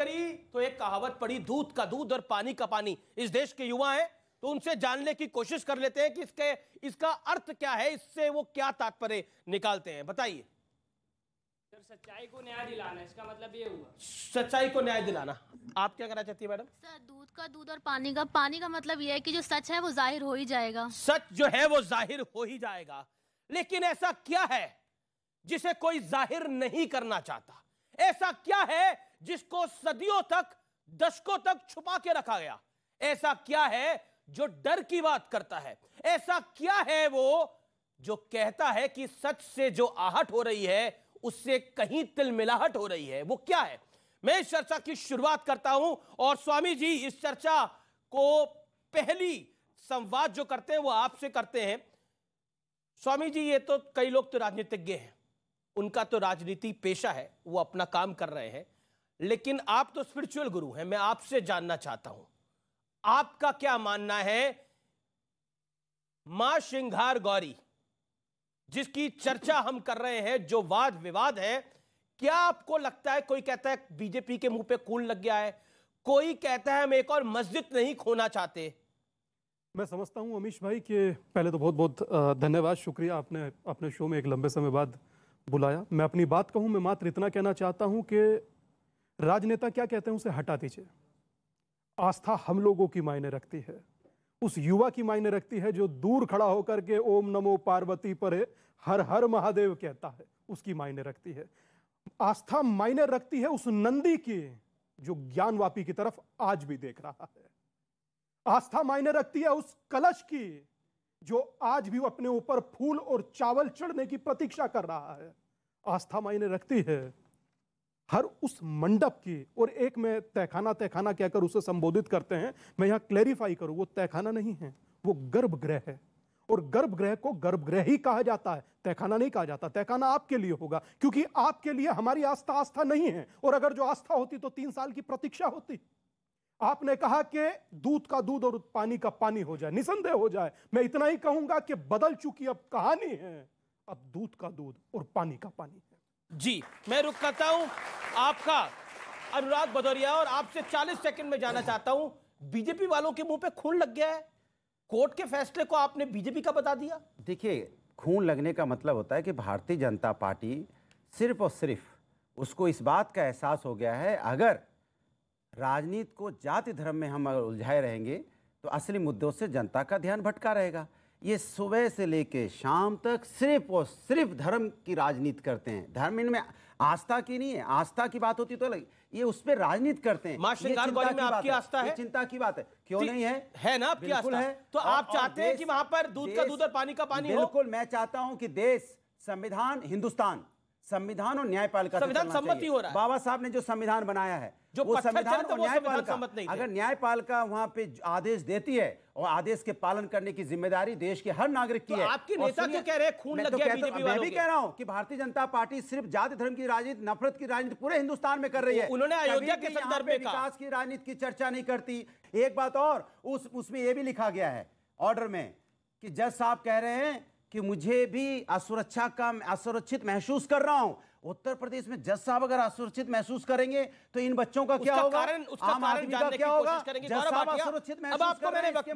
करी तो एक कहावत पड़ी, दूध का दूध और पानी का पानी। इस देश के युवा हैं तो उनसे जानने की कोशिश कर लेते हैं कि इसका अर्थ क्या है, इससे वो क्या तात्पर्य निकालते हैं। बताइए सर। सच्चाई को न्याय दिलाना, इसका मतलब ये हुआ। सच्चाई को न्याय दिलाना। आप क्या कहना चाहती है मैडम? सर, दूध का दूध और पानी का मतलब ये है कि जो सच है वो जाहिर हो ही जाएगा। सच जो है वो जाहिर हो ही जाएगा, लेकिन ऐसा क्या है जिसे कोई जाहिर नहीं करना चाहता? ऐसा क्या है जिसको सदियों तक, दशकों तक छुपा के रखा गया? ऐसा क्या है जो डर की बात करता है? ऐसा क्या है वो जो कहता है कि सच से जो आहट हो रही है उससे कहीं तिलमिलाहट हो रही है? वो क्या है? मैं इस चर्चा की शुरुआत करता हूं और स्वामी जी इस चर्चा को पहली संवाद जो करते हैं वो आपसे करते हैं। स्वामी जी, ये तो कई लोग तो राजनीतिज्ञ हैं, उनका तो राजनीति पेशा है, वो अपना काम कर रहे हैं, लेकिन आप तो स्पिरिचुअल गुरु हैं। मैं आपसे जानना चाहता हूं, आपका क्या मानना है मां श्रृंगार गौरी जिसकी चर्चा हम कर रहे हैं, जो वाद विवाद है, क्या आपको लगता है? कोई कहता है बीजेपी के मुंह पे खून लग गया है, कोई कहता है हम एक और मस्जिद नहीं खोना चाहते। मैं समझता हूं अमीश भाई कि पहले तो बहुत बहुत धन्यवाद, शुक्रिया, आपने अपने शो में एक लंबे समय बाद बुलाया। मैं अपनी बात कहूं, मैं मात्र इतना कहना चाहता हूं कि राजनेता क्या कहते हैं उसे हटा दीजिए। आस्था हम लोगों की मायने रखती है, उस युवा की मायने रखती है जो दूर खड़ा होकर के ओम नमो पार्वती परे हर हर महादेव कहता है, उसकी मायने रखती है। आस्था मायने रखती है उस नंदी की जो ज्ञानवापी की तरफ आज भी देख रहा है। आस्था मायने रखती है उस कलश की जो आज भी अपने ऊपर फूल और चावल चढ़ने की प्रतीक्षा कर रहा है। आस्था मायने रखती है हर उस मंडप की, और एक में तहखाना तहखाना कहकर उसे संबोधित करते हैं, मैं यहां क्लेरिफाई करूं, वो तहखाना नहीं है, वो गर्भगृह है, और गर्भगृह को गर्भगृह ही कहा जाता है, तहखाना नहीं कहा जाता। तहखाना आपके लिए होगा क्योंकि आपके लिए हमारी आस्था आस्था नहीं है, और अगर जो आस्था होती तो 3 साल की प्रतीक्षा होती। आपने कहा कि दूध का दूध और पानी का पानी हो जाए, निसंदेह हो जाए। मैं इतना ही कहूंगा कि बदल चुकी अब कहानी है, अब दूध का दूध और पानी का पानी है। जी, मैं रुक करता हूं आपका अनुराग भदौरिया, और आपसे 40 सेकंड में जाना चाहता हूं, बीजेपी वालों के मुंह पे खून लग गया है, कोर्ट के फैसले को आपने बीजेपी का बता दिया। देखिए, खून लगने का मतलब होता है कि भारतीय जनता पार्टी सिर्फ और सिर्फ उसको इस बात का एहसास हो गया है, अगर राजनीति को जाति धर्म में हम उलझाए रहेंगे तो असली मुद्दों से जनता का ध्यान भटका रहेगा। ये सुबह से लेके शाम तक सिर्फ और सिर्फ धर्म की राजनीति करते हैं। धर्म इनमें आस्था की नहीं है, आस्था की बात होती तो ये उस पर राजनीति करते हैं। मां श्रृंगार गौरी में आपकी आस्था है? चिंता की बात है, क्यों नहीं है? है ना आपकी आस्था? है। तो आप चाहते हैं कि वहां पर दूध का दूध और पानी का पानी हो? बिल्कुल, मैं चाहता हूं कि देश, संविधान, हिंदुस्तान, संविधान और न्यायपालिका, संविधान सम्मति हो रहा है। बाबा साहब ने जो संविधान बनाया है, जो वो संविधान और न्यायपालिका, नहीं, अगर न्यायपालिका वहां पे आदेश देती है और आदेश के पालन करने की जिम्मेदारी देश के हर नागरिक की है। आपके नेता क्यों कह रहे हैं खून लग गया बीजेपी वालों के? मैं भी कह रहा हूं कि भारतीय जनता पार्टी सिर्फ जाति धर्म की राजनीति, नफरत की राजनीति पूरे हिंदुस्तान में कर रही है। उन्होंने अयोध्या के संदर्भ में विकास की राजनीति की चर्चा नहीं करती। एक बात और, उसमें यह भी लिखा गया है ऑर्डर में कि जज साहब कह रहे हैं कि मुझे भी असुरक्षित महसूस कर रहा हूं। उत्तर प्रदेश में जज साहब अगर असुरक्षित महसूस करेंगे तो इन बच्चों का क्या होगा? उसका कारण जानने की कोशिश करेंगे। अब आपको मैंने वक्त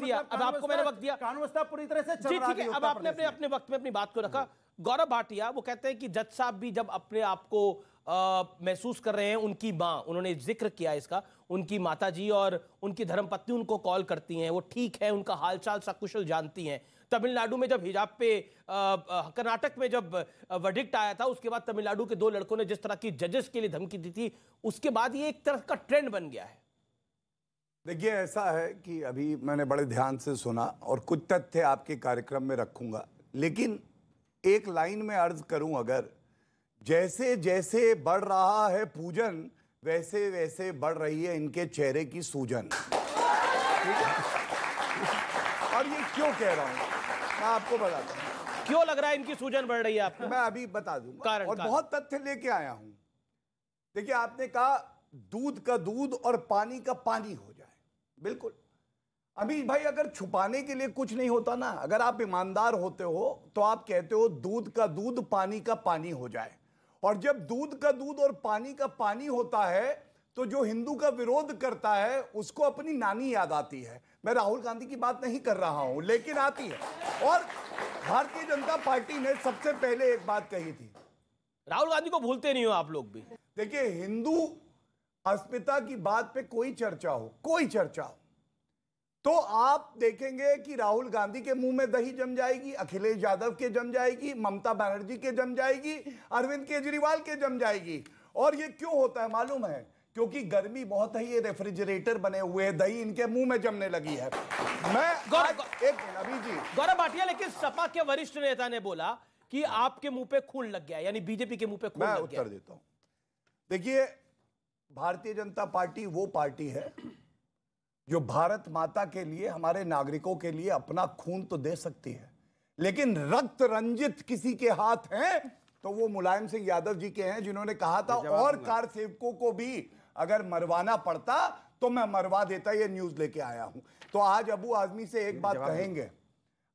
दिया, कानून व्यवस्था पूरी तरह से चल रही है। ठीक है, अब आपने अपने वक्त में अपनी बात को रखा। गौरव भाटिया वो कहते हैं कि जज साहब भी जब अपने आप को महसूस कर रहे हैं, उनकी मां, उन्होंने जिक्र किया इसका, उनकी माताजी और उनकी धर्मपत्नी उनको कॉल करती हैं, वो ठीक है, उनका हालचाल सकुशल जानती हैं। तमिलनाडु में जब हिजाब पे, कर्नाटक में जब वर्डिक्ट आया था, उसके बाद तमिलनाडु के 2 लड़कों ने जिस तरह की जजेस के लिए धमकी दी थी, उसके बाद ये एक तरह का ट्रेंड बन गया है। देखिए, ऐसा है कि अभी मैंने बड़े ध्यान से सुना और कुछ तथ्य आपके कार्यक्रम में रखूंगा, लेकिन एक लाइन में अर्ज करूं, अगर जैसे जैसे बढ़ रहा है पूजन, वैसे वैसे बढ़ रही है इनके चेहरे की सूजन। और ये क्यों कह रहा हूं मैं आपको बताता हूं। क्यों लग रहा है इनकी सूजन बढ़ रही है आपको? मैं अभी बता दूंगा और कारण। बहुत तथ्य लेके आया हूं। देखिए, आपने कहा दूध का दूध और पानी का पानी हो जाए। बिल्कुल अभी भाई, अगर छुपाने के लिए कुछ नहीं होता ना, अगर आप ईमानदार होते हो तो आप कहते हो दूध का दूध पानी का पानी हो जाए। और जब दूध का दूध और पानी का पानी होता है तो जो हिंदू का विरोध करता है उसको अपनी नानी याद आती है। मैं राहुल गांधी की बात नहीं कर रहा हूं, लेकिन आती है। और भारतीय जनता पार्टी ने सबसे पहले एक बात कही थी, राहुल गांधी को भूलते नहीं हो आप लोग भी। देखिए, हिंदू अस्मिता की बात पे कोई चर्चा हो, तो आप देखेंगे कि राहुल गांधी के मुंह में दही जम जाएगी, अखिलेश यादव के जम जाएगी, ममता बनर्जी के जम जाएगी, अरविंद केजरीवाल के जम जाएगी। और ये क्यों होता है मालूम है? क्योंकि गर्मी बहुत है, ये रेफ्रिजरेटर बने हुए हैं, दही इनके मुंह में जमने लगी है। गौरव भाटिया, लेकिन सपा के वरिष्ठ नेता ने बोला कि आपके मुंह पे खून लग गया, यानी बीजेपी के मुंह पे खून लग गया। मैं उत्तर देता हूं। देखिए, भारतीय जनता पार्टी वो पार्टी है जो भारत माता के लिए, हमारे नागरिकों के लिए अपना खून तो दे सकती है, लेकिन रक्त रंजित किसी के हाथ हैं तो वो मुलायम सिंह यादव जी के हैं, जिन्होंने कहा था और कार सेवकों को भी अगर मरवाना पड़ता तो मैं मरवा देता। ये न्यूज लेके आया हूं। तो आज अबू आजमी से एक बात कहेंगे,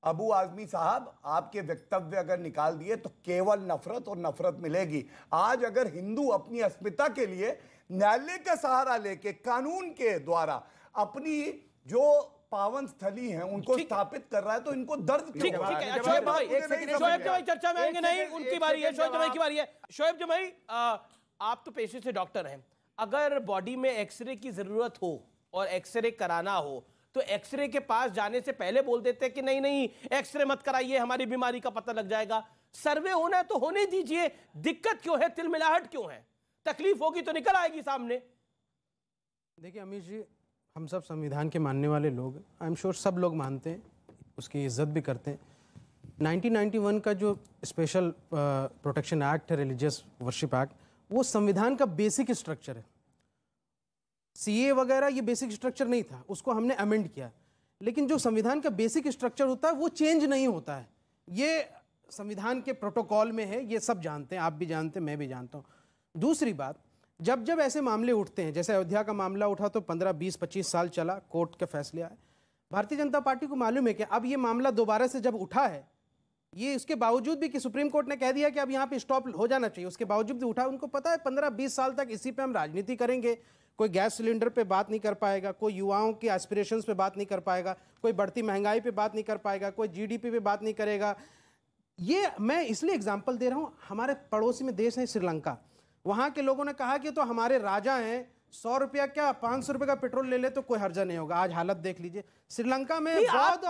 अबू आजमी साहब, आपके वक्तव्य अगर निकाल दिए तो केवल नफरत और नफरत मिलेगी। आज अगर हिंदू अपनी अस्मिता के लिए न्यायालय का सहारा लेके कानून के द्वारा अपनी जो पावन स्थली है उनको स्थापित कर रहा है तो इनको दर्द क्यों? शोएब जमाई चर्चा में आएंगे, नहीं उनकी बारी है, शोएब जमाई की बारी है। शोएब जमाई, आप तो पेशे से डॉक्टर हैं, अगर बॉडी में एक्सरे की जरूरत हो और एक्सरे कराना हो तो एक्सरे के पास जाने से पहले बोल देते हैं कि नहीं नहीं एक्सरे मत कराइए, हमारी बीमारी का पता लग जाएगा। सर्वे होना है तो होने दीजिए, दिक्कत क्यों है, तिलमिलाहट क्यों है? तकलीफ होगी तो निकल आएगी सामने। देखिए अमीश जी, हम सब संविधान के मानने वाले लोग, आई एम श्योर सब लोग मानते हैं, उसकी इज्जत भी करते हैं। 1991 का जो स्पेशल प्रोटेक्शन एक्ट है, रिलीजियस वर्शिप एक्ट, वो संविधान का बेसिक स्ट्रक्चर है। सीए वगैरह ये बेसिक स्ट्रक्चर नहीं था, उसको हमने अमेंड किया। लेकिन जो संविधान का बेसिक स्ट्रक्चर होता है वो चेंज नहीं होता है। ये संविधान के प्रोटोकॉल में है, ये सब जानते हैं, आप भी जानते हैं, मैं भी जानता हूँ। दूसरी बात, जब जब ऐसे मामले उठते हैं, जैसे अयोध्या का मामला उठा तो 15, 20, 25 साल चला, कोर्ट के फैसले आए। भारतीय जनता पार्टी को मालूम है कि अब ये मामला दोबारा से जब उठा है, ये उसके बावजूद भी कि सुप्रीम कोर्ट ने कह दिया कि अब यहाँ पे स्टॉप हो जाना चाहिए, उसके बावजूद भी उठा। उनको पता है 15-20 साल तक इसी पे हम राजनीति करेंगे, कोई गैस सिलेंडर पे बात नहीं कर पाएगा, कोई युवाओं के एस्पिरेशंस पे बात नहीं कर पाएगा, कोई बढ़ती महंगाई पे बात नहीं कर पाएगा, कोई जीडीपी पे बात नहीं करेगा। ये मैं इसलिए एग्जाम्पल दे रहा हूँ, हमारे पड़ोसी में देश है श्रीलंका, वहाँ के लोगों ने कहा कि तो हमारे राजा हैं, 100 रुपया क्या 500 रुपये का पेट्रोल ले ले तो कोई हर्जा नहीं होगा। आज हालत देख लीजिए श्रीलंका में।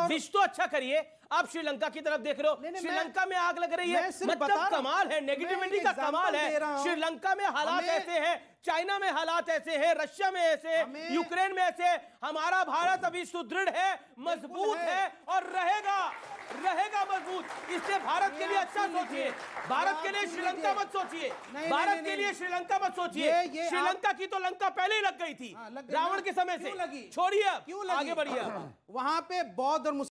विश तो अच्छा करिए, आप श्रीलंका की तरफ देख रहे हो, श्रीलंका में आग लग रही है, मतलब कमाल है, नेगेटिविटी का कमाल है। श्रीलंका में हालात ऐसे हैं, चाइना में हालात ऐसे हैं, रशिया में ऐसे, यूक्रेन में ऐसे। हमारा भारत अभी सुदृढ़ है, मजबूत है और रहेगा मजबूत। इसलिए भारत के लिए अच्छा सोचिए, भारत के लिए श्रीलंका मत सोचिए, भारत के लिए श्रीलंका मत सोचिए। श्रीलंका की तो लंका पहले ही लग गई थी रावण के समय से, छोड़िए, आगे बढ़िए। वहां पे बौद्ध और